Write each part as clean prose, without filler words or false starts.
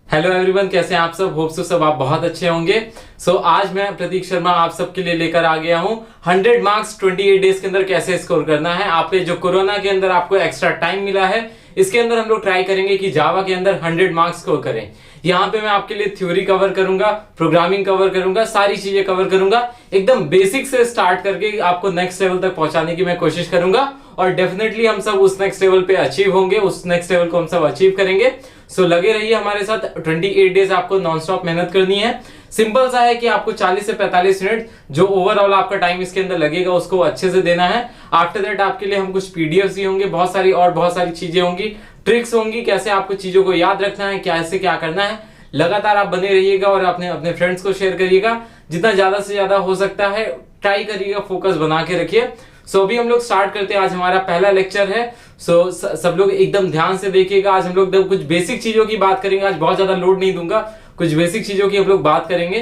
Hello everyone, कैसे हैं आप सब। होप सो सब आप बहुत अच्छे होंगे। आज मैं प्रतीक शर्मा आप सबके लिए लेकर आ गया हूं 100 मार्क्स 28 डेज के अंदर कैसे स्कोर करना है। आपके जो कोरोना के अंदर आपको एक्स्ट्रा टाइम मिला है, इसके अंदर हम लोग ट्राई करेंगे कि जावा के अंदर 100 मार्क्स स्कोर करें। यहाँ पे मैं आपके लिए थ्योरी कवर करूंगा, प्रोग्रामिंग कवर करूंगा, सारी चीजें कवर करूंगा। एकदम बेसिक से स्टार्ट करके आपको नेक्स्ट लेवल तक पहुंचाने की मैं कोशिश करूंगा और डेफिनेटली हम सब उस नेक्स्ट लेवल पे अचीव होंगे, उस नेक्स्ट लेवल को हम सब अचीव करेंगे। लगे रहिए हमारे साथ। 28 डेज आपको नॉन स्टॉप मेहनत करनी है। सिंपल सा है कि आपको 40 से 45 मिनट जो ओवरऑल आपका टाइम इसके अंदर लगेगा उसको अच्छे से देना है। आफ्टर दैट आपके लिए हम कुछ पीडीएफ भी होंगे, बहुत सारी चीजें होंगी, ट्रिक्स होंगी, कैसे आपको चीजों को याद रखना है, कैसे क्या करना है। लगातार आप बने रहिएगा और अपने फ्रेंड्स को शेयर करिएगा। जितना ज्यादा से ज्यादा हो सकता है ट्राई करिएगा, फोकस बना के रखिए। अभी हम लोग स्टार्ट करते हैं। आज हमारा पहला लेक्चर है। सब लोग एकदम ध्यान से देखिएगा। आज हम लोग कुछ बेसिक चीजों की बात करेंगे। आज बहुत ज्यादा लोड नहीं दूंगा, कुछ बेसिक चीजों की हम लोग बात करेंगे।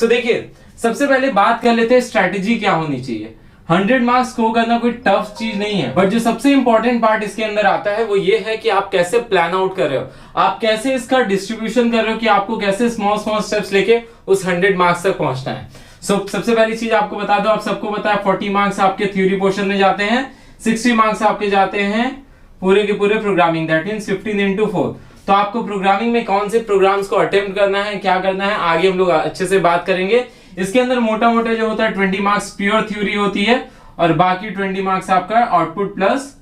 देखिए, सबसे पहले बात कर लेते हैं स्ट्रैटेजी क्या होनी चाहिए। 100 मार्क्स स्कोर करना कोई टफ चीज नहीं है, बट जो सबसे इंपॉर्टेंट पार्ट इसके अंदर आता है वो ये है कि आप कैसे प्लान आउट कर रहे हो, आप कैसे इसका डिस्ट्रीब्यूशन कर रहे हो, कि आपको कैसे स्मॉल स्टेप्स लेके उस 100 मार्क्स तक पहुंचना है। सबसे पहली चीज आपको बता दो, आप सबको पता है 40 मार्क्स आपके थ्योरी पोर्शन में जाते हैं, 60 मार्क्स आपके जाते हैं पूरे के पूरे प्रोग्रामिंग, दैट मींस 15 into 4। तो आपको प्रोग्रामिंग में कौन से प्रोग्राम्स को अटेम्प्ट करना है, क्या करना है, आगे हम लोग अच्छे से बात करेंगे। इसके अंदर मोटा मोटा जो होता है 20 मार्क्स प्योर थ्योरी होती है और बाकी 20 मार्क्स आपका आउटपुट प्लस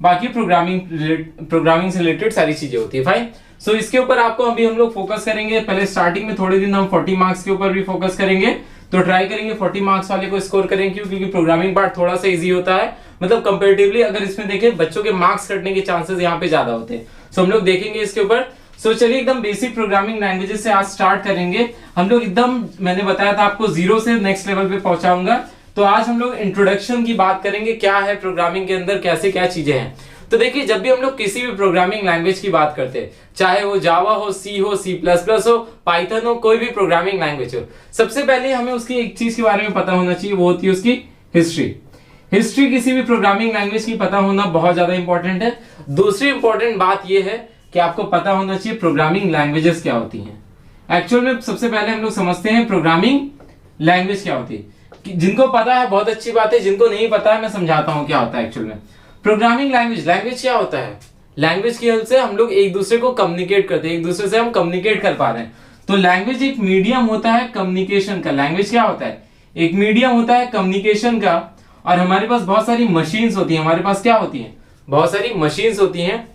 बाकी प्रोग्रामिंग से रिलेटेड सारी चीजें होती है। फाइन। इसके ऊपर आपको अभी हम लोग फोकस करेंगे। पहले स्टार्टिंग में थोड़े दिन हम 40 मार्क्स के ऊपर भी फोकस करेंगे, तो ट्राई करेंगे 40 मार्क्स वाले को स्कोर करें। क्योंकि प्रोग्रामिंग पार्ट थोड़ा सा इजी होता है, मतलब कंपैरेटिवली अगर इसमें देखें बच्चों के मार्क्स कटने के चांसेस यहाँ पे ज्यादा होते हैं। हम लोग देखेंगे इसके ऊपर। चलिए एकदम बेसिक प्रोग्रामिंग लैंग्वेजेस से आज स्टार्ट करेंगे हम लोग। एकदम मैंने बताया था आपको 0 से नेक्स्ट लेवल पे पहुंचाऊंगा। तो आज हम लोग इंट्रोडक्शन की बात करेंगे, क्या है प्रोग्रामिंग के अंदर, कैसे क्या चीजें हैं। तो देखिए, जब भी हम लोग किसी भी प्रोग्रामिंग लैंग्वेज की बात करते हैं, चाहे वो जावा हो, सी हो, C++ हो, पाइथन हो, कोई भी प्रोग्रामिंग लैंग्वेज हो, सबसे पहले हमें उसकी एक चीज के बारे में पता होना चाहिए, वो होती है उसकी हिस्ट्री किसी भी प्रोग्रामिंग लैंग्वेज की पता होना बहुत ज्यादा इंपॉर्टेंट है। दूसरी इंपॉर्टेंट बात यह है कि आपको पता होना चाहिए प्रोग्रामिंग लैंग्वेजेस क्या होती हैं। एक्चुअल में सबसे पहले हम लोग समझते हैं प्रोग्रामिंग लैंग्वेज क्या होती है। जिनको पता है बहुत अच्छी बात है, जिनको नहीं पता है मैं समझाता हूं क्या होता है एक्चुअल में। प्रोग्रामिंग लैंग्वेज क्या होता है। लैंग्वेज की हेल्प से हम लोग एक दूसरे को कम्युनिकेट करते हैं, एक दूसरे से हम कम्युनिकेट कर पा रहे हैं। तो लैंग्वेज एक मीडियम होता है कम्युनिकेशन का। लैंग्वेज क्या होता है, एक मीडियम होता है कम्युनिकेशन का। और हमारे पास बहुत सारी मशीन्स होती हैं। हमारे पास क्या होती हैं, बहुत सारी मशीन्स होती हैं।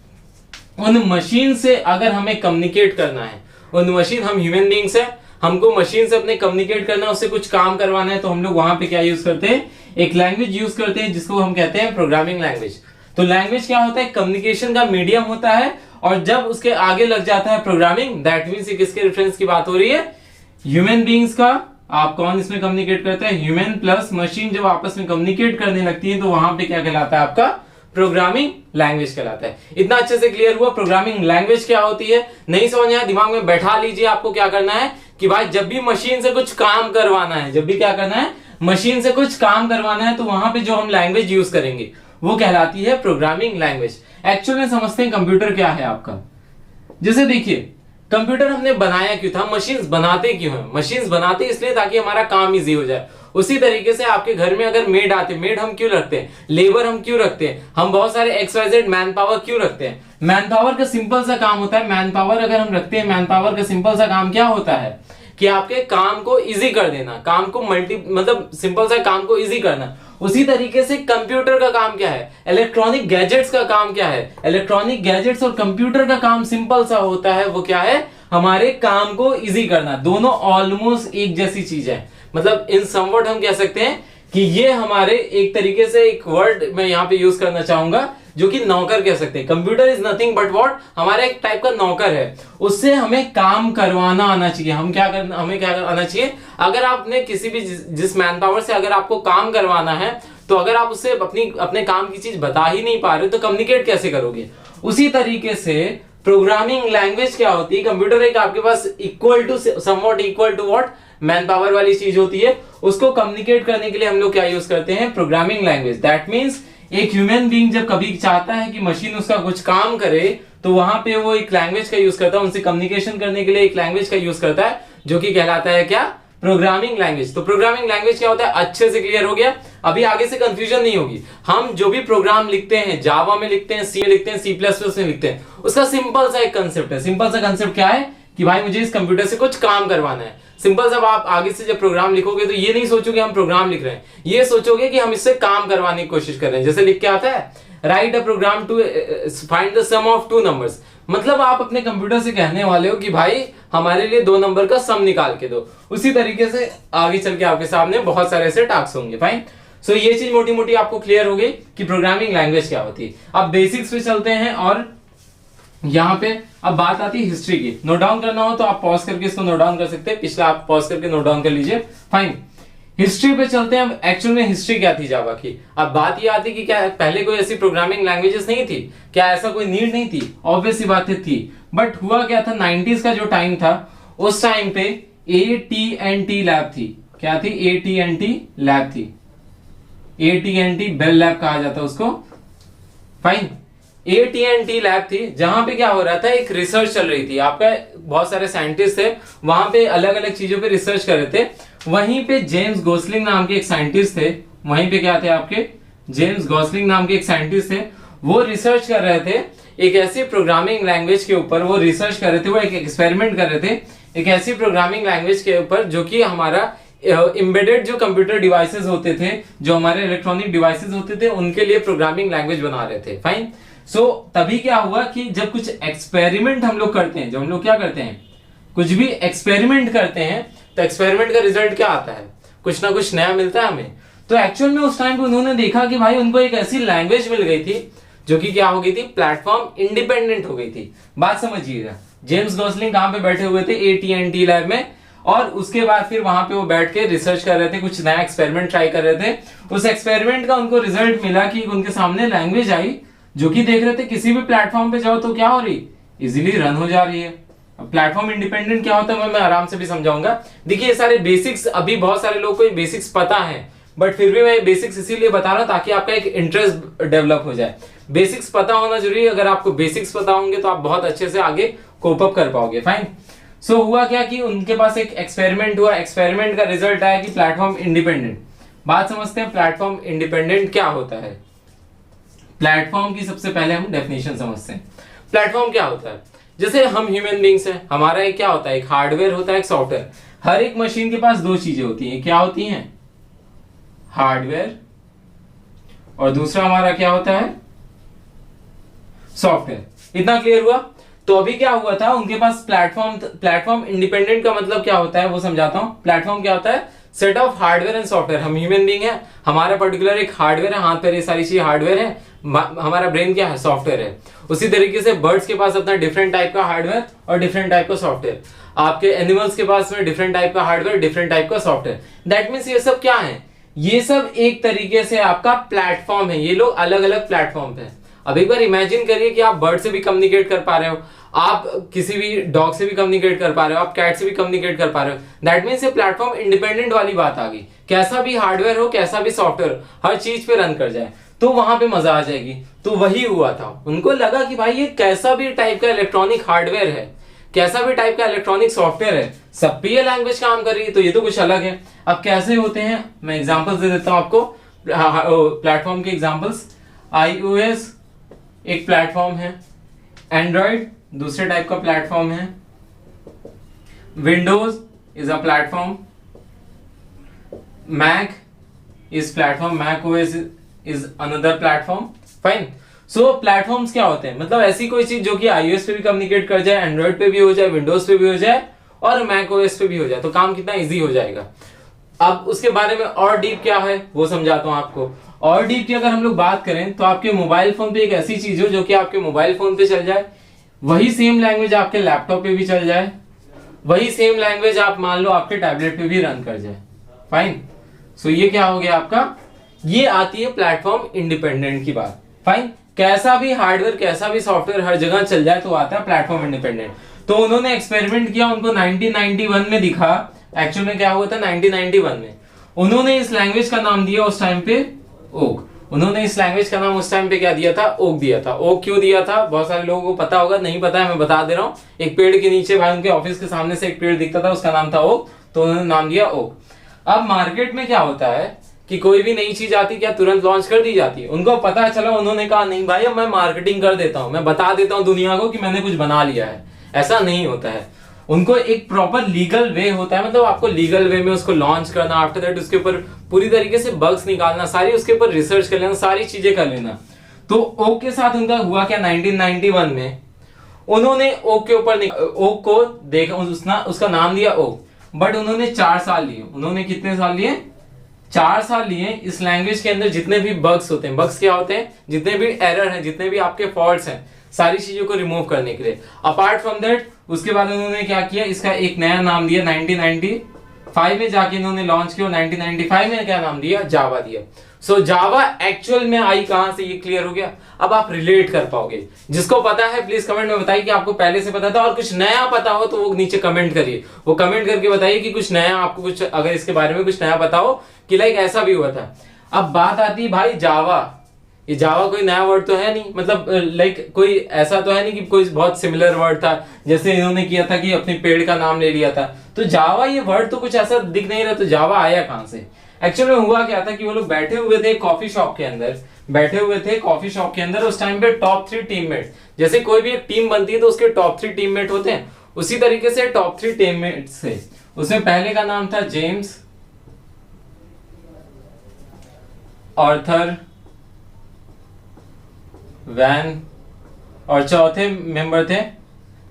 उन मशीन से अगर हमें कम्युनिकेट करना है, उन मशीन, हम ह्यूमन बीइंग्स है, हमको मशीन से अपने कम्युनिकेट करना है, उससे कुछ काम करवाना है, तो हम लोग वहां पे क्या यूज करते हैं, एक लैंग्वेज यूज करते हैं जिसको हम कहते हैं प्रोग्रामिंग लैंग्वेज। तो लैंग्वेज क्या होता है, कम्युनिकेशन का मीडियम होता है। और जब उसके आगे लग जाता है प्रोग्रामिंग, दैट मींस किसके रेफरेंस की बात हो रही है, ह्यूमन बीइंग्स का। आप कौन इसमें कम्युनिकेट करते हैं, ह्यूमन प्लस मशीन जब आपस में कम्युनिकेट करने लगती है तो वहां पे क्या कहलाता है, आपका प्रोग्रामिंग लैंग्वेज कहलाता है। इतना अच्छे से क्लियर हुआ प्रोग्रामिंग लैंग्वेज क्या होती है। नहीं समझ आया, दिमाग में बैठा लीजिए। आपको क्या करना है कि भाई जब भी मशीन से कुछ काम करवाना है, जब भी क्या करना है, मशीन से कुछ काम करवाना है, तो वहां पे जो हम लैंग्वेज यूज करेंगे वो कहलाती है प्रोग्रामिंग लैंग्वेज। एक्चुअल में समझते हैं कंप्यूटर क्या है आपका। जैसे देखिए, कंप्यूटर हमने बनाया क्यों था, मशीन्स बनाते क्यों हैं, मशीन्स बनाते इसलिए ताकि हमारा काम इजी हो जाए। उसी तरीके से आपके घर में अगर मेड आते, मेड हम क्यों रखते हैं, लेबर हम क्यों रखते हैं, हम बहुत सारे XYZ मैन पावर क्यों रखते हैं। मैन पावर का सिंपल सा काम होता है, मैन पावर अगर हम रखते हैं, मैन पावर का सिंपल सा काम क्या होता है कि आपके काम को इजी कर देना, काम को मतलब सिंपल सा काम को इजी करना। उसी तरीके से कंप्यूटर का काम क्या है, इलेक्ट्रॉनिक गैजेट्स का काम क्या है, इलेक्ट्रॉनिक गैजेट्स और कंप्यूटर का काम सिंपल सा होता है, वो क्या है, हमारे काम को इजी करना। दोनों ऑलमोस्ट एक जैसी चीज है। मतलब इन समवट हम कह सकते हैं कि ये हमारे एक तरीके से एक वर्ड मैं यहाँ पे यूज करना चाहूंगा जो कि नौकर कह सकते हैं। Computer is nothing but what, हमारा एक टाइप का नौकर है, उससे हमें काम करवाना आना चाहिए। हमें क्या आना चाहिए, अगर आपने किसी भी जिस मैन पावर से अगर आपको काम करवाना है, तो अगर आप उससे अपने काम की चीज बता ही नहीं पा रहे तो कम्युनिकेट कैसे करोगे। उसी तरीके से प्रोग्रामिंग लैंग्वेज क्या होती है, कंप्यूटर एक आपके पास equal to somewhat equal to what man power वाली चीज होती है, उसको कम्युनिकेट करने के लिए हम लोग क्या यूज करते हैं, प्रोग्रामिंग लैंग्वेज। दैट मीन्स एक ह्यूमन बीइंग जब कभी चाहता है कि मशीन उसका कुछ काम करे, तो वहां पे वो एक लैंग्वेज का यूज करता है, उनसे कम्युनिकेशन करने के लिए एक लैंग्वेज का यूज करता है, जो कि कहलाता है क्या, प्रोग्रामिंग लैंग्वेज। तो प्रोग्रामिंग लैंग्वेज क्या होता है, अच्छे से क्लियर हो गया, अभी आगे से कंफ्यूजन नहीं होगी। हम जो भी प्रोग्राम लिखते हैं, जावा में लिखते हैं, सी में लिखते हैं, सी प्लस प्लस में लिखते हैं, उसका सिंपल सा एक कंसेप्ट है। सिंपल सा कंसेप्ट क्या है कि भाई मुझे इस कंप्यूटर से कुछ काम करवाना है। सिंपल सा आप आगे से जब प्रोग्राम लिखोगे तो ये नहीं सोचोगे हम प्रोग्राम लिख रहे हैं, ये सोचोगे कि हम इससे काम करवाने की कोशिश कर रहे हैं। जैसे लिख के आता है, write a program to find the sum of two numbers, मतलब आप अपने कंप्यूटर से कहने वाले हो कि भाई हमारे लिए दो नंबर का सम निकाल के दो। उसी तरीके से आगे चल के आपके सामने बहुत सारे ऐसे टास्क होंगे। फाइन, सो ये चीज मोटी मोटी आपको क्लियर हो गई कि प्रोग्रामिंग लैंग्वेज क्या होती है। अब बेसिक्स पे चलते हैं, और यहाँ पे अब बात आती है हिस्ट्री की। नोट डाउन करना हो तो आप पॉज करके इसको नोट डाउन कर सकते हैं, पिछला आप पॉज करके नोट डाउन कर लीजिए। फाइन, हिस्ट्री पे चलते हैं। एक्चुअल में हिस्ट्री क्या थी जावा की। अब बात ये आती कि क्या पहले कोई ऐसी प्रोग्रामिंग लैंग्वेजेस नहीं थी, क्या ऐसा कोई नीड नहीं थी, ऑब्वियस सी बातें थी। बट हुआ क्या था, 90s का जो टाइम था, उस टाइम पे AT&T लैब थी। क्या थी, AT&T लैब थी, AT&T बेल लैब कहा जाता है उसको। फाइन, AT&T लैब थी, जहां पे क्या हो रहा था, एक रिसर्च चल रही थी। आपका बहुत सारे साइंटिस्ट थे वहां पे, अलग अलग चीजों पे रिसर्च कर रहे थे। वहीं पे जेम्स गॉसलिंग नाम के एक साइंटिस्ट थे, वहीं पे क्या थे आपके, जेम्स गॉसलिंग नाम के एक साइंटिस्ट थे, वो रिसर्च कर रहे थे एक ऐसी प्रोग्रामिंग लैंग्वेज के ऊपर। वो रिसर्च कर रहे थे, वो एक एक्सपेरिमेंट कर रहे थे एक ऐसी प्रोग्रामिंग लैंग्वेज के ऊपर जो कि हमारा एम्बेडेड जो कंप्यूटर डिवाइसेस होते थे, जो हमारे इलेक्ट्रॉनिक डिवाइसेस होते थे, उनके लिए प्रोग्रामिंग लैंग्वेज बना रहे थे। फाइन, सो तभी क्या हुआ कि जब कुछ एक्सपेरिमेंट हम लोग करते हैं, जब हम लोग क्या करते हैं, कुछ भी एक्सपेरिमेंट करते हैं, तो एक्सपेरिमेंट का रिजल्ट क्या आता है, कुछ ना कुछ नया मिलता है हमें। तो एक्चुअल में उस टाइम पे उन्होंने देखा कि भाई उनको एक ऐसी लैंग्वेज मिल गई थी जो कि क्या हो गई थी, प्लेटफॉर्म इंडिपेंडेंट हो गई थी। बात समझिएगा, जेम्स गॉसलिंग कहां पे बैठे हुए थे, AT&T लैब में, और उसके बाद फिर वहां पे वो बैठ के रिसर्च कर रहे थे, कुछ नया एक्सपेरिमेंट ट्राई कर रहे थे। उस एक्सपेरिमेंट का उनको रिजल्ट मिला कि उनके सामने लैंग्वेज आई जो कि देख रहे थे किसी भी प्लेटफॉर्म पे जाओ तो क्या हो रही, इजीली रन हो जा रही है। प्लेटफॉर्म इंडिपेंडेंट क्या होता है मैं आराम से भी समझाऊंगा। देखिए ये सारे बेसिक्स अभी बहुत सारे लोगों को बेसिक्स पता है, बट फिर भी मैं बेसिक्स इसीलिए बता रहा हूं ताकि आपका एक इंटरेस्ट डेवलप हो जाए। बेसिक्स पता होना जरूरी है, अगर आपको बेसिक्स पता होंगे तो आप बहुत अच्छे से आगे कोप अप कर पाओगे। फाइन, सो हुआ क्या कि उनके पास एक एक्सपेरिमेंट हुआ, एक्सपेरिमेंट का रिजल्ट आया कि प्लेटफॉर्म इंडिपेंडेंट। बात समझते हैं प्लेटफॉर्म इंडिपेंडेंट क्या होता है। प्लेटफॉर्म की सबसे पहले हम डेफिनेशन समझते हैं। प्लेटफॉर्म क्या होता है, जैसे हम ह्यूमन बींग्स हैं, हमारा एक क्या होता है, एक हार्डवेयर होता है, एक सॉफ्टवेयर। हर एक मशीन के पास दो चीजें होती हैं, क्या होती हैं, हार्डवेयर, और दूसरा हमारा क्या होता है, सॉफ्टवेयर। इतना क्लियर हुआ। तो अभी क्या हुआ था, उनके पास प्लेटफॉर्म इंडिपेंडेंट का मतलब क्या होता है वो समझाता हूं। प्लेटफॉर्म क्या होता है, set of hardware and software. हम ह्यूमन बीइंग है, हमारा पर्टिकुलर एक हार्डवेयर है, हाथ पैर ये सारी चीजें हार्डवेयर है, हमारा ब्रेन क्या है, सॉफ्टवेयर है। उसी तरीके से बर्ड्स के पास अपना डिफरेंट टाइप का हार्डवेयर और डिफरेंट टाइप का सॉफ्टवेयर, आपके एनिमल्स के पास में डिफरेंट टाइप का हार्डवेयर, डिफरेंट टाइप का सॉफ्टवेयर। दैट मीन्स ये सब क्या है, ये सब एक तरीके से आपका प्लेटफॉर्म है। ये लोग अलग अलग प्लेटफॉर्म पे। अब एक बार इमेजिन करिए कि आप बर्ड से भी कम्युनिकेट कर पा रहे हो, आप किसी भी डॉग से भी कम्युनिकेट कर पा रहे हो, आप कैट से भी कम्युनिकेट कर पा रहे हो। दैट मीन्स ये प्लेटफॉर्म इंडिपेंडेंट वाली बात आ गई। कैसा भी हार्डवेयर हो, कैसा भी सॉफ्टवेयर, हर चीज पे रन कर जाए तो वहां पे मजा आ जाएगी। तो वही हुआ था, उनको लगा कि भाई ये कैसा भी टाइप का इलेक्ट्रॉनिक हार्डवेयर है, कैसा भी टाइप का इलेक्ट्रॉनिक सॉफ्टवेयर है, सब पे ये लैंग्वेज काम कर रही है, तो ये तो कुछ अलग है। अब कैसे होते हैं, मैं एग्जांपल्स दे देता हूं आपको प्लेटफॉर्म के एग्जांपल्स। iOS एक प्लेटफॉर्म है, एंड्रॉइड दूसरे टाइप का प्लेटफॉर्म है, Windows is a platform, Mac is platform, Mac OS is another platform. Fine, so platforms क्या होते हैं, मतलब ऐसी कोई चीज जो कि iOS पे भी कम्युनिकेट कर जाए, एंड्रॉइड पे भी हो जाए, विंडोज पे भी हो जाए और मैक ओएस पे भी हो जाए, तो काम कितना इजी हो जाएगा। अब उसके बारे में और डीप क्या है वो समझाता हूं आपको। और डीप की अगर हम लोग बात करें तो आपके मोबाइल फोन पे एक ऐसी चीज हो जो कि आपके मोबाइल फोन पे चल जाए, वही सेम लैंग्वेज आपके लैपटॉप पे भी चल जाए, वही सेम लैंग्वेज आप मान लो आपके टैबलेट पे भी रन कर जाए। फाइन, सो ये क्या हो गया आपका, ये आती है प्लेटफॉर्म इंडिपेंडेंट की बात। फाइन, कैसा भी हार्डवेयर कैसा भी सॉफ्टवेयर हर जगह चल जाए तो आता है प्लेटफॉर्म इंडिपेंडेंट। तो उन्होंने एक्सपेरिमेंट किया, उनको 1991 में दिखा एक्चुअल में क्या हुआ था 1991 में। उन्होंने इस लैंग्वेज का नाम दिया उस टाइम पे ओक। उन्होंने इस लैंग्वेज का नाम उस टाइम पे क्या दिया था, ओक दिया था। ओक क्यों दिया था, बहुत सारे लोगों को पता होगा, नहीं पता है मैं बता दे रहा हूँ। एक पेड़ के नीचे भाई उनके ऑफिस के सामने से एक पेड़ दिखता था, उसका नाम था ओक, तो उन्होंने नाम दिया ओक। अब मार्केट में क्या होता है कि कोई भी नई चीज आती क्या तुरंत लॉन्च कर दी जाती है। उनको पता चला, उन्होंने कहा नहीं भाई अब मैं मार्केटिंग कर देता हूं, मैं बता देता हूं दुनिया को कि मैंने कुछ बना लिया है। ऐसा नहीं होता है, उनको एक प्रॉपर लीगल वे होता है, मतलब आपको लीगल वे में उसको लॉन्च करना, आफ्टर दैट उसके ऊपर पूरी तरीके से बग्स निकालना, सारी उसके ऊपर रिसर्च कर लेना, सारी चीजें कर लेना। तो ओक के साथ उनका हुआ क्या, 1991 में उन्होंने ओक के ऊपर ओक को देखा, उसका नाम दिया ओक, बट उन्होंने 4 साल लिए। उन्होंने कितने साल लिए, 4 साल लिए इस लैंग्वेज के अंदर जितने भी बग्स होते हैं, बग्स क्या होते हैं, जितने भी एरर हैं, जितने भी आपके फॉल्ट्स हैं, सारी चीजों को रिमूव करने के लिए। अपार्ट फ्रॉम दैट उसके बाद उन्होंने क्या किया, इसका एक नया नाम दिया 1995 में जाके इन्होंने लॉन्च किया। 1995 में क्या नाम दिया, जावा दिया। सो जावा एक्चुअल में आई कहां से, ये क्लियर हो गया। अब आप रिलेट कर पाओगे, जिसको पता है प्लीज कमेंट में बताइए कि आपको पहले से पता था, और कुछ नया पता हो तो वो नीचे कमेंट करिए, वो कमेंट करके बताइए कि कुछ नया आपको, कुछ अगर इसके बारे में कुछ नया पता हो कि लाइक ऐसा भी हुआ था। अब बात आती है भाई जावा, ये जावा कोई नया वर्ड तो है नहीं, मतलब लाइक कोई ऐसा तो है नहीं कि कोई बहुत सिमिलर वर्ड था जैसे इन्होंने किया था कि अपने पेड़ का नाम ले लिया था। तो जावा ये वर्ड तो कुछ ऐसा दिख नहीं रहा, तो जावा आया कहां से। एक्चुअल में हुआ क्या था कि वो लोग बैठे हुए थे कॉफी शॉप के अंदर, उस टाइम पे टॉप 3 टीममेट, जैसे कोई भी एक टीम बनती है तो उसके टॉप 3 टीममेट होते हैं, उसी तरीके से टॉप 3 टीममेट थे। उसमें पहले का नाम था जेम्स, आर्थर, वैन, और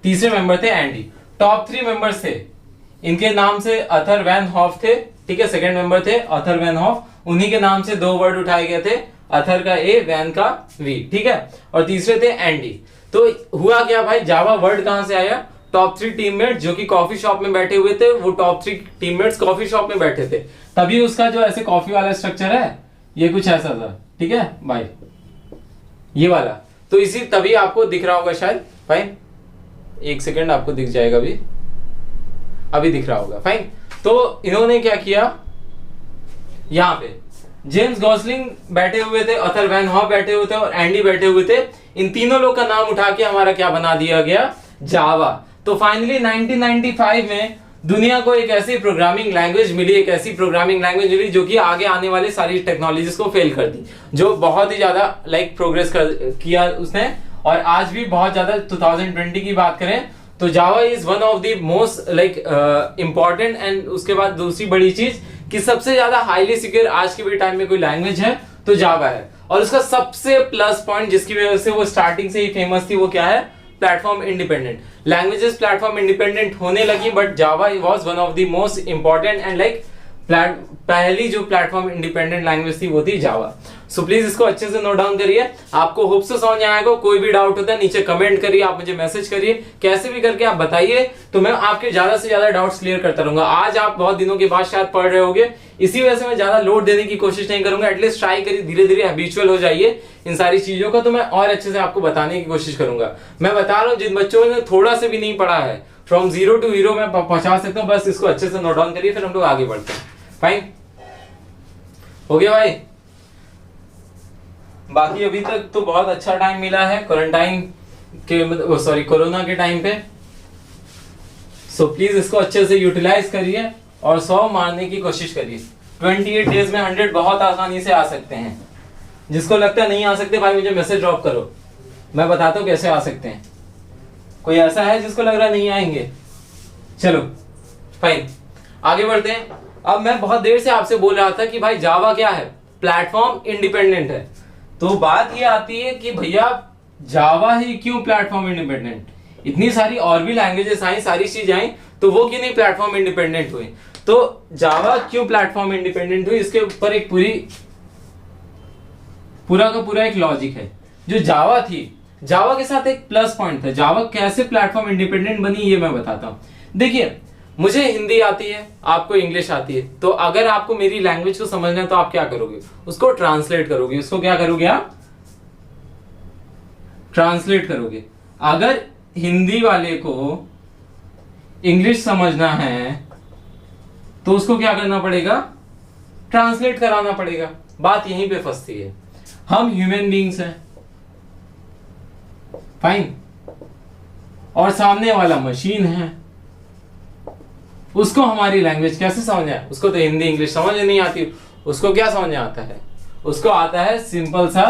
तीसरे मेंबर थे एंडी। टॉप 3 मेंबर्स थे, इनके नाम से अर्थर वैन हॉफ थे, ठीक है। सेकंड मेंबर थे अर्थर वैन हॉफ, उन्हीं के नाम से 2 वर्ड उठाए गए थे, अर्थर का ए, वैन का वी, ठीक है। और तीसरे थे एंडी। तो हुआ क्या भाई, जावा वर्ड कहां से आया, टॉप 3 टीममेट जो कि कॉफी शॉप में बैठे हुए थे, वो टॉप 3 टीममेट्स कॉफी शॉप में बैठे थे, तभी उसका जो ऐसे कॉफी वाला स्ट्रक्चर है ये कुछ ऐसा था, ठीक है भाई, ये वाला। तो इसी तभी आपको दिख रहा होगा शायद, फाइन, एक सेकेंड आपको दिख जाएगा, अभी दिख रहा होगा, फाइन। तो इन्होंने क्या किया, यहां पे जेम्स गॉसलिंग बैठे हुए थे, अर्थर वैन हॉफ बैठे हुए थे और एंडी बैठे हुए थे। इन तीनों लोग का नाम उठा के हमारा क्या बना दिया गया, जावा। तो फाइनली 1995 में दुनिया को एक ऐसी प्रोग्रामिंग लैंग्वेज मिली, जो कि आगे आने वाले सारी टेक्नोलॉजीज को फेल कर दी, जो बहुत ही ज्यादा लाइक प्रोग्रेस किया उसने। और आज भी बहुत ज्यादा 2020 की बात करें तो Java is one of the most like important. And उसके बाद दूसरी बड़ी चीज कि सबसे ज्यादा हाईली सिक्योर आज के भी टाइम में कोई लैंग्वेज है तो जावा है। और उसका सबसे प्लस पॉइंट जिसकी वजह से वो स्टार्टिंग से ही फेमस थी, वो क्या है, platform independent. Languages platform independent होने लगी, but Java was one of the most important and like पहली जो प्लेटफॉर्म इंडिपेंडेंट लैंग्वेज थी वो थी जावा। सो प्लीज इसको अच्छे से नोट डाउन करिए, आपको होप से समझ आएगा। कोई भी डाउट होता है नीचे कमेंट करिए, आप मुझे मैसेज करिए, कैसे भी करके आप बताइए, तो मैं आपके ज्यादा से ज्यादा डाउट्स क्लियर करता रहूंगा। आज आप बहुत दिनों के बाद शायद पढ़ रहे होंगे, इसी वजह से मैं ज्यादा लोड देने की कोशिश नहीं करूंगा। एटलीस्ट ट्राई करिए, धीरे धीरे हैबिचुअल हो जाइए इन सारी चीजों का, तो मैं और अच्छे से आपको बताने की कोशिश करूंगा। मैं बता रहा हूँ जिन बच्चों ने थोड़ा से भी नहीं पढ़ा है, फ्रॉम 0 to हीरो में पहुंचा सकता हूँ। बस इसको अच्छे से नोट डाउन करिए, फिर हम लोग आगे बढ़ते हैं। फाइन, हो गया भाई। बाकी अभी तक तो बहुत अच्छा टाइम मिला है क्वारंटाइन के, सॉरी कोरोना के टाइम पे। सो प्लीज इसको अच्छे से यूटिलाइज करिए और 100 मारने की कोशिश करिए। 28 डेज में 100 बहुत आसानी से आ सकते हैं। जिसको लगता है नहीं आ सकते भाई मुझे मैसेज ड्रॉप करो, मैं बताता हूँ कैसे आ सकते हैं। कोई ऐसा है जिसको लग रहा नहीं आएंगे? चलो फाइन, आगे बढ़ते हैं। अब मैं बहुत देर से आपसे बोल रहा था कि भाई जावा क्या है, प्लेटफॉर्म इंडिपेंडेंट है। तो बात ये आती है कि भैया जावा ही क्यों प्लेटफॉर्म इंडिपेंडेंट? इतनी सारी और भी लैंग्वेजेस आई, सारी चीजें आई, तो वो क्यों नहीं प्लेटफॉर्म इंडिपेंडेंट हुई? तो जावा क्यों प्लेटफॉर्म इंडिपेंडेंट हुई, इसके ऊपर एक पूरा का पूरा एक लॉजिक है। जो जावा थी, जावा के साथ एक प्लस पॉइंट था। जावा कैसे प्लेटफॉर्म इंडिपेंडेंट बनी ये मैं बताता हूं। देखिए मुझे हिंदी आती है, आपको इंग्लिश आती है, तो अगर आपको मेरी लैंग्वेज को समझना है तो आप क्या करोगे, उसको ट्रांसलेट करोगे। उसको क्या करोगे आप? ट्रांसलेट करोगे। अगर हिंदी वाले को इंग्लिश समझना है तो उसको क्या करना पड़ेगा, ट्रांसलेट कराना पड़ेगा। बात यहीं पे फंसती है। हम ह्यूमन बींग्स हैं, फाइन, और सामने वाला मशीन है, उसको हमारी लैंग्वेज कैसे समझ आए? उसको तो हिंदी इंग्लिश समझ नहीं आती, उसको क्या समझ आता है? उसको आता है सिंपल सा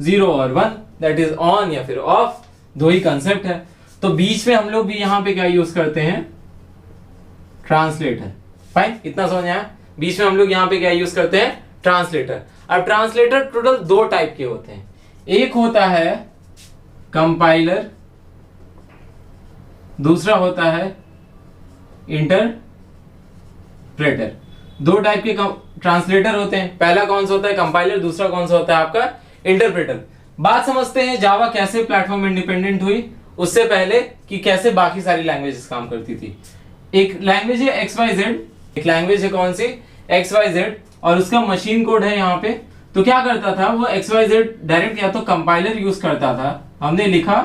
0 और 1, दैट इज ऑन या फिर ऑफ, दो ही कंसेप्ट है। तो बीच में हम लोग भी यहां पे क्या यूज करते हैं, ट्रांसलेटर। फाइन, इतना समझ आया? बीच में हम लोग यहां पे क्या यूज करते हैं, ट्रांसलेटर। अब ट्रांसलेटर टोटल दो टाइप के होते हैं, एक होता है कंपाइलर, दूसरा होता है इंटरप्रेटर। दो टाइप के ट्रांसलेटर होते हैं, पहला कौन सा होता है, कंपाइलर, दूसरा कौन सा होता है आपका, इंटरप्रेटर। बात समझते हैं जावा कैसे प्लेटफॉर्म इंडिपेंडेंट हुई, उससे पहले कि कैसे बाकी सारी लैंग्वेजेस काम करती थी। एक लैंग्वेज है XYZ, एक लैंग्वेज है कौन सी, XYZ, और उसका मशीन कोड है यहाँ पे। तो क्या करता था वो XYZ, डायरेक्ट या तो कंपाइलर यूज करता था, हमने लिखा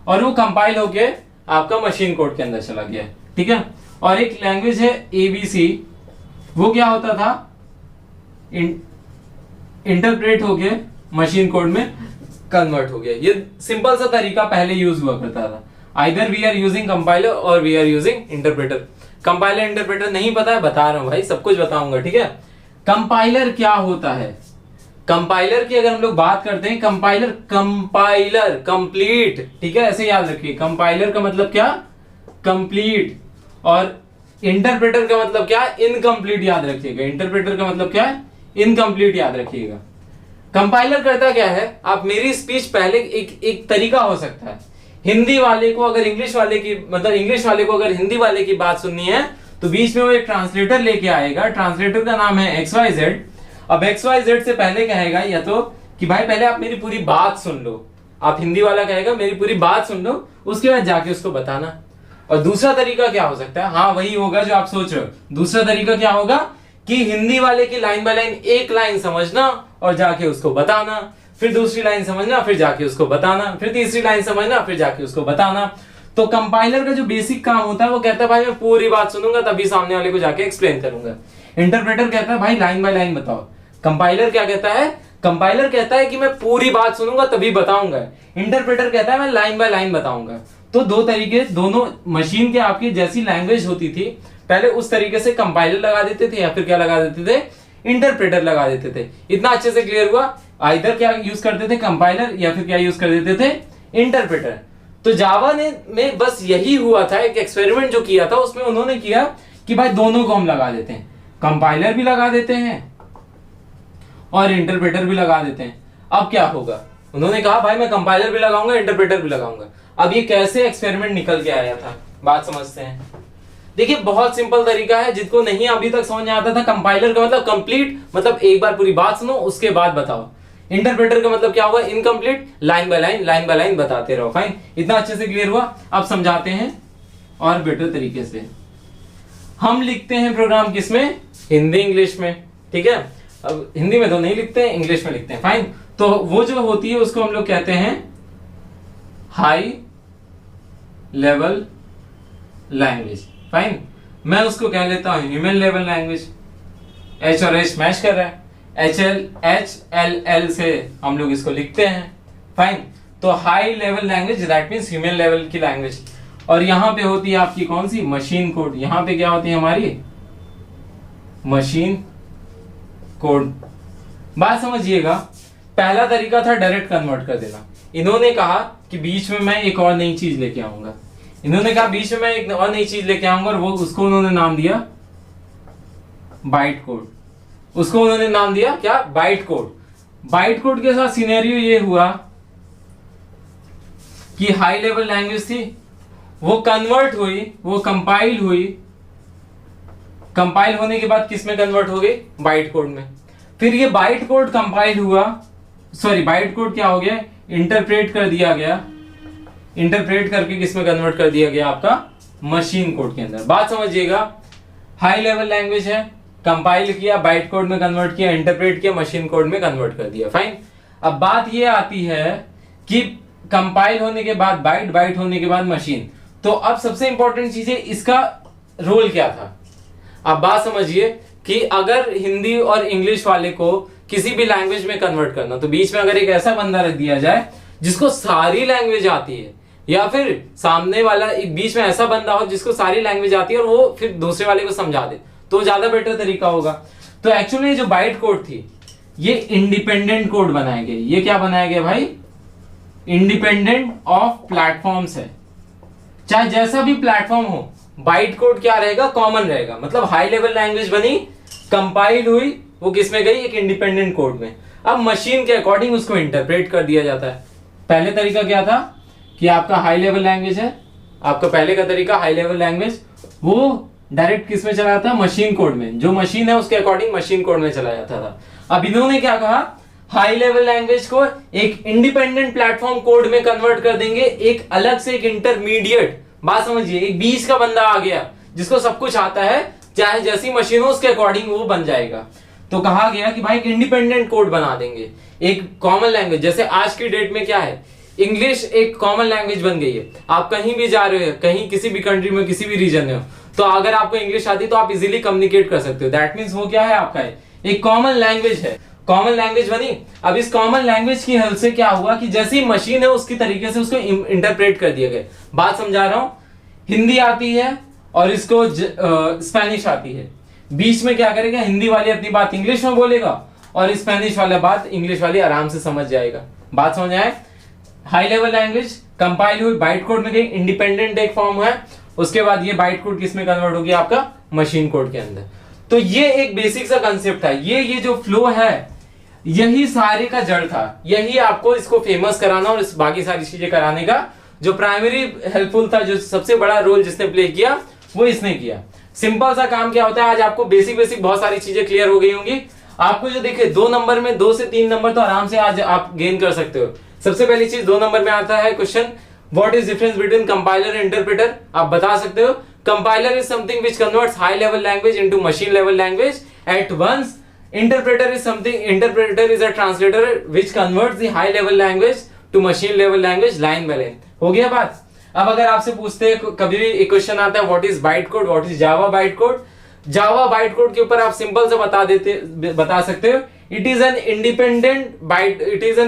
और वो कंपाइल होके आपका मशीन कोड के अंदर चला गया, ठीक है। और एक लैंग्वेज है ABC, वो क्या होता था, इंटरप्रेट होके मशीन कोड में कन्वर्ट हो गया। ये सिंपल सा तरीका पहले यूज हुआ करता था, either we are using compiler or we are using interpreter. Compiler interpreter नहीं पता है, बता रहा हूं भाई, सब कुछ बताऊंगा, ठीक है। कंपाइलर क्या होता है, कंपाइलर की अगर हम लोग बात करते हैं, कंपाइलर कंप्लीट, ठीक है, ऐसे याद रखिए। कंपाइलर का मतलब क्या, कंप्लीट, और इंटरप्रेटर का मतलब क्या, इनकम्प्लीट, याद रखिएगा। इंटरप्रेटर का मतलब क्या है, इनकम्प्लीट, याद रखिएगा। कंपाइलर करता क्या है, आप मेरी स्पीच पहले एक तरीका हो सकता है, हिंदी वाले को अगर इंग्लिश वाले की, मतलब इंग्लिश वाले को अगर हिंदी वाले की बात सुननी है तो बीच में वो एक ट्रांसलेटर लेके आएगा, ट्रांसलेटर का नाम है XYZ। अब XYZ से पहले कहेगा या तो कि भाई पहले आप मेरी पूरी बात सुन लो, आप हिंदी वाला कहेगा मेरी पूरी बात सुन लो, उसके बाद जाके उसको बताना। और दूसरा तरीका क्या हो सकता है, हाँ वही होगा जो आप सोच रहे हो। दूसरा तरीका क्या होगा कि हिंदी वाले की लाइन बाय लाइन एक लाइन समझना और जाके उसको बताना, फिर दूसरी लाइन समझना, फिर जाके उसको बताना, फिर तीसरी लाइन समझना, फिर जाके उसको बताना। तो कंपाइलर का जो बेसिक काम होता है वो कहता है भाई मैं पूरी बात सुनूंगा तभी सामने वाले को जाके एक्सप्लेन करूंगा। इंटरप्रेटर कहता है भाई लाइन बाय लाइन बताओ। कंपाइलर क्या कहता है, कंपाइलर कहता है कि मैं पूरी बात सुनूंगा तभी बताऊंगा। इंटरप्रेटर कहता है मैं लाइन बाय लाइन बताऊंगा। तो दो तरीके, दोनों मशीन के आपकी जैसी लैंग्वेज होती थी पहले उस तरीके से कंपाइलर लगा देते थे या फिर क्या लगा देते थे, इंटरप्रेटर लगा देते थे। इतना अच्छे से क्लियर हुआ। आइदर क्या यूज करते थे, कंपाइलर, या फिर क्या यूज कर देते थे, इंटरप्रेटर। तो जावा ने में बस यही हुआ था, एक एक्सपेरिमेंट जो किया था उसमें उन्होंने किया कि भाई दोनों को हम लगा देते हैं, कंपाइलर भी लगा देते हैं और इंटरप्रेटर भी लगा देते हैं। अब क्या होगा, उन्होंने कहा भाई मैं कंपाइलर भी लगाऊंगा इंटरप्रेटर भी लगाऊंगा। अब ये कैसे एक्सपेरिमेंट निकल के आया था, बात समझते हैं। देखिए बहुत सिंपल तरीका है, जिसको नहीं अभी तक समझ में आता था। कंपाइलर का मतलब कंप्लीट, मतलब एक बार पूरी बात सुनो उसके बाद बताओ। इंटरप्रेटर का मतलब क्या होगा, इनकम्प्लीट, लाइन बाय लाइन बताते रहो। फाइन, इतना अच्छे से क्लियर हुआ। अब समझाते हैं और बेटर तरीके से। हम लिखते हैं प्रोग्राम किसमें, हिंदी इंग्लिश में, ठीक है। अब हिंदी में तो नहीं लिखते हैं, इंग्लिश में लिखते हैं। फाइन, तो वो जो होती है उसको हम लोग कहते हैं हाई लेवल लैंग्वेज। फाइन, मैं उसको कह लेता हूं ह्यूमन लेवल लैंग्वेज। H और H मैच कर रहा है, HL से हम लोग इसको लिखते हैं। फाइन, तो high level language that means human level की लैंग्वेज। और यहां पे होती है आपकी कौन सी, मशीन कोड। यहां पे क्या होती है हमारी, मशीन कोड। बात समझिएगा, पहला तरीका था डायरेक्ट कन्वर्ट कर देना। इन्होंने कहा कि बीच में मैं एक और नई चीज लेके आऊंगा। इन्होंने कहा बीच में मैं एक और नई चीज लेके आऊंगा और वो उसको उन्होंने नाम दिया बाइट कोड। उसको उन्होंने नाम दिया क्या, बाइट कोड। बाइट कोड के साथ सिनेरियो ये हुआ कि हाई लेवल लैंग्वेज थी, वो कन्वर्ट हुई, वो कंपाइल हुई। कंपाइल होने के बाद किस में कन्वर्ट हो गई, बाइट कोड में। फिर ये बाइट कोड कंपाइल हुआ, सॉरी बाइट कोड क्या हो गया, इंटरप्रेट कर दिया गया। इंटरप्रेट करके किस में कन्वर्ट कर दिया गया, आपका मशीन कोड के अंदर। बात समझिएगा, हाई लेवल लैंग्वेज है, कंपाइल किया, बाइट कोड में कन्वर्ट किया, इंटरप्रेट किया, मशीन कोड में कन्वर्ट कर दिया। फाइन, अब बात ये आती है कि कंपाइल होने के बाद बाइट, बाइट होने के बाद मशीन। तो अब सबसे इंपॉर्टेंट चीज है इसका रोल क्या था। आप बात समझिए कि अगर हिंदी और इंग्लिश वाले को किसी भी लैंग्वेज में कन्वर्ट करना, तो बीच में अगर एक ऐसा बंदा रख दिया जाए जिसको सारी लैंग्वेज आती है, या फिर सामने वाला एक बीच में ऐसा बंदा हो जिसको सारी लैंग्वेज आती है और वो फिर दूसरे वाले को समझा दे, तो ज्यादा बेटर तरीका होगा। तो एक्चुअली जो बाइट कोड थी ये इंडिपेंडेंट कोड बनाए गए। ये क्या बनाया गया भाई? इंडिपेंडेंट ऑफ प्लेटफॉर्म्स है। चाहे जैसा भी प्लेटफॉर्म हो, बाइट कोड क्या रहेगा? कॉमन रहेगा। मतलब हाई लेवल लैंग्वेज बनी, कंपाइल हुई, वो किस में गई? एक इंडिपेंडेंट कोड में। अब मशीन के अकॉर्डिंग उसको इंटरप्रेट कर दिया जाता है। पहले तरीका क्या था कि आपका हाई लेवल लैंग्वेज है, आपका पहले का तरीका हाई लेवल लैंग्वेज, वो डायरेक्ट किस में चला जाता है? मशीन कोड में। जो मशीन है उसके अकॉर्डिंग मशीन कोड में चला जाता था। अब इन्होंने क्या कहा? हाई लेवल लैंग्वेज को एक इंडिपेंडेंट प्लेटफॉर्म कोड में कन्वर्ट कर देंगे, एक अलग से एक इंटरमीडिएट, बात समझिए, एक बीच का बंदा आ गया जिसको सब कुछ आता है, चाहे जैसी मशीन हो उसके अकॉर्डिंग वो बन जाएगा। तो कहा गया कि भाई एक इंडिपेंडेंट कोड बना देंगे, एक कॉमन लैंग्वेज। जैसे आज की डेट में क्या है, इंग्लिश एक कॉमन लैंग्वेज बन गई है। आप कहीं भी जा रहे हो, कहीं किसी भी कंट्री में, किसी भी रीजन में हो, तो अगर आपको इंग्लिश आती है तो आप इजीली कम्युनिकेट कर सकते हो। दैट मीन्स वो क्या है? आपका एक कॉमन लैंग्वेज है। कॉमन लैंग्वेज बनी। अब इस कॉमन लैंग्वेज की हेल्प से क्या हुआ कि जैसी मशीन है उसकी तरीके से उसको इंटरप्रेट कर दिया गया। बात समझा रहा हूं, हिंदी आती है और इसको स्पेनिश आती है, बीच में क्या करेगा? हिंदी वाली अपनी बात इंग्लिश में बोलेगा और स्पेनिश वाला बात इंग्लिश वाली आराम से समझ जाएगा। बात समझ आए? हाई लेवल लैंग्वेज कंपाइल हुई, बाइट कोड में गई, इंडिपेंडेंट एक फॉर्म है, उसके बाद ये बाइट कोड किस में कन्वर्ट होगी? आपका मशीन कोड के अंदर। तो ये एक बेसिक सा कंसेप्ट है। ये जो फ्लो है यही सारे का जड़ था। यही आपको इसको फेमस कराना और इस बाकी सारी चीजें कराने का जो प्राइमरी हेल्पफुल था, जो सबसे बड़ा रोल जिसने प्ले किया वो इसने किया। सिंपल सा काम क्या होता है, आज आपको बेसिक बहुत सारी चीजें क्लियर हो गई होंगी। आपको जो देखे 2 नंबर में 2 से 3 नंबर तो आराम से आज आप गेन कर सकते हो। सबसे पहली चीज 2 नंबर में आता है question, what is difference between compiler and interpreter? आप बता सकते हो। Compiler is something which converts high level language into machine level language at once. Interpreter is a translator which converts the high level language to machine level language line by line। हो गया बात। अब अगर आपसे पूछते हैं, कभी भी एक क्वेश्चन आता है what is byte code, what is Java byte code, Java byte code के ऊपर आप सिंपल से बता सकते हो, it is an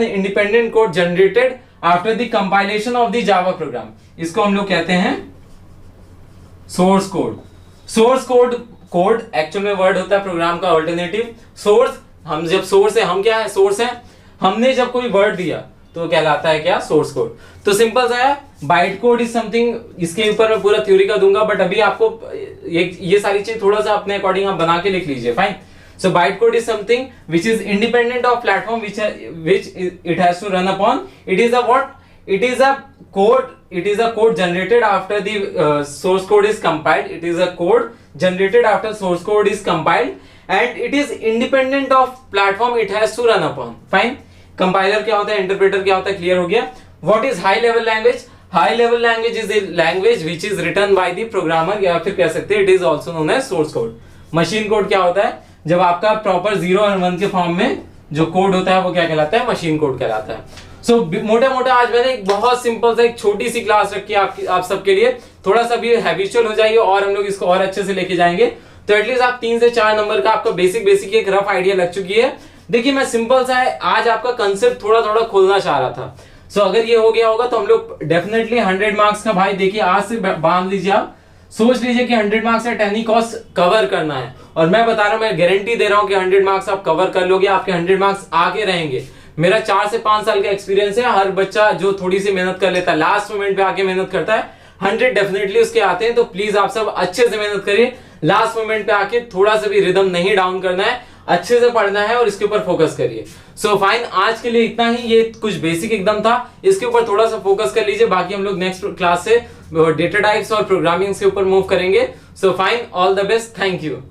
independent code generated after the compilation of the Java program. इसको हम लोग कहते हैं source code. Source code actual में वर्ड होता है प्रोग्राम का अल्टरनेटिव। सोर्स, हम जब सोर्स है, हम क्या है? सोर्स है। हमने जब कोई वर्ड दिया तो कहलाता है क्या? Source code. तो सिंपल सा है, बाइट कोड इज समथिंग, इसके ऊपर मैं पूरा थ्योरी का दूंगा, बट अभी आपको ये सारी चीज थोड़ा सा अपने अकॉर्डिंग आप बना के लिख लीजिए। Fine. So byte code is something which is independent of platform which it has to run upon. It is a what? It is a code. It is a code generated after the source code is compiled. It is a code generated after source code is compiled, and it is independent of platform it has to run upon. Fine. Compiler क्या होता है? Interpreter क्या होता है? Clear हो गया? What is high level language? High level language is a language which is written by the programmer, या फिर कह सकते हैं it is also known as source code. Machine code क्या होता है? जब आपका प्रॉपर 0 और 1 के फॉर्म में जो कोड होता है वो क्या कहलाता है? मशीन कोड कहलाता है। सो मोटा मोटा आज मैंने एक बहुत सिंपल सा एक छोटी सी क्लास रखी है आप सबके लिए। थोड़ा सा भी हैबिचुअल हो जाइए और हम लोग इसको और अच्छे से लेके जाएंगे। तो एटलीस्ट आप 3 से 4 नंबर का आपका बेसिक एक रफ आइडिया लग चुकी है। देखिए मैं सिंपल सा है आज आपका कंसेप्ट थोड़ा खोलना चाह रहा था। सो अगर ये हो गया होगा तो हम लोग डेफिनेटली 100 मार्क्स का, भाई देखिए आज से बांध लीजिए, आप सोच लीजिए कि 100 मार्क्स का टेक्निक कॉस्ट कवर करना है। और मैं बता रहा हूं, मैं गारंटी दे रहा हूं कि 100 मार्क्स आप कवर कर लोगे, आपके 100 मार्क्स आगे रहेंगे। मेरा 4 से 5 साल का एक्सपीरियंस है। हर बच्चा जो थोड़ी सी मेहनत कर लेता है, लास्ट मोमेंट पे आके मेहनत करता है, 100 डेफिनेटली उसके आते हैं। तो प्लीज आप सब अच्छे से मेहनत करिए। लास्ट मोमेंट पे आके थोड़ा सा भी रिदम नहीं डाउन करना है, अच्छे से पढ़ना है और इसके ऊपर फोकस करिए। सो फाइन, आज के लिए इतना ही। ये कुछ बेसिक एकदम था, इसके ऊपर थोड़ा सा फोकस कर लीजिए। बाकी हम लोग नेक्स्ट क्लास से डेटा टाइप्स और प्रोग्रामिंग के ऊपर मूव करेंगे। So fine, all the best, thank you.